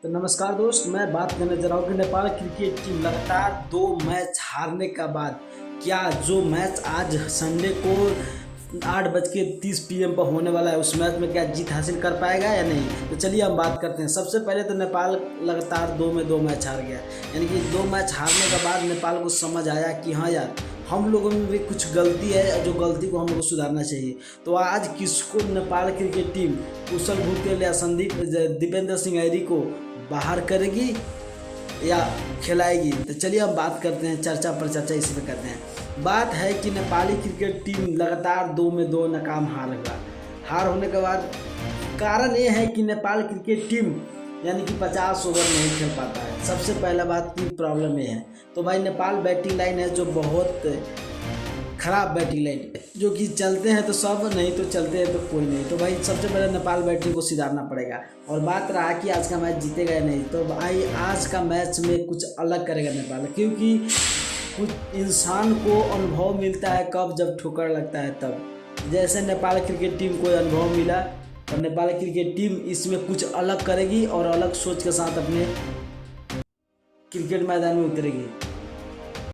तो नमस्कार दोस्त, मैं बात करने जा रहा हूँ कि नेपाल क्रिकेट टीम लगातार 2 मैच हारने का बाद क्या जो मैच आज संडे को 8:30 PM पर होने वाला है उस मैच में क्या जीत हासिल कर पाएगा या नहीं। तो चलिए हम बात करते हैं। सबसे पहले तो नेपाल लगातार 2 मैच हार गया, यानी कि 2 मैच हारने के बाद नेपाल को समझ आया कि हाँ यार, हम लोगों में भी कुछ गलती है, जो गलती को हम लोग को सुधारना चाहिए। तो आज किसको नेपाल क्रिकेट टीम कुशल भूतेल या दीपेंद्र सिंह ऐरी को बाहर करेगी या खिलाएगी। तो चलिए अब बात करते हैं, चर्चा पर चर्चा इसी पे करते हैं। बात है कि नेपाली क्रिकेट टीम लगातार 2 में 2 नाकाम हार होने के बाद कारण ये है कि नेपाल क्रिकेट टीम यानी कि 50 ओवर नहीं खेल पाता है। सबसे पहला बात की प्रॉब्लम ये है। तो भाई नेपाल बैटिंग लाइन है जो बहुत ख़राब बैटिंग लाइन है, जो कि चलते हैं तो सब, नहीं तो चलते हैं तो कोई नहीं। तो भाई सबसे पहले नेपाल बैटिंग को सुधारना पड़ेगा। और बात रहा कि आज का मैच जीतेगा या नहीं, तो भाई आज का मैच में कुछ अलग करेगा नेपाल, क्योंकि कुछ इंसान को अनुभव मिलता है कब, जब ठोकर लगता है तब। जैसे नेपाल क्रिकेट टीम को अनुभव मिला और नेपाल क्रिकेट टीम इसमें कुछ अलग करेगी और अलग सोच के साथ अपने क्रिकेट मैदान में उतरेगी।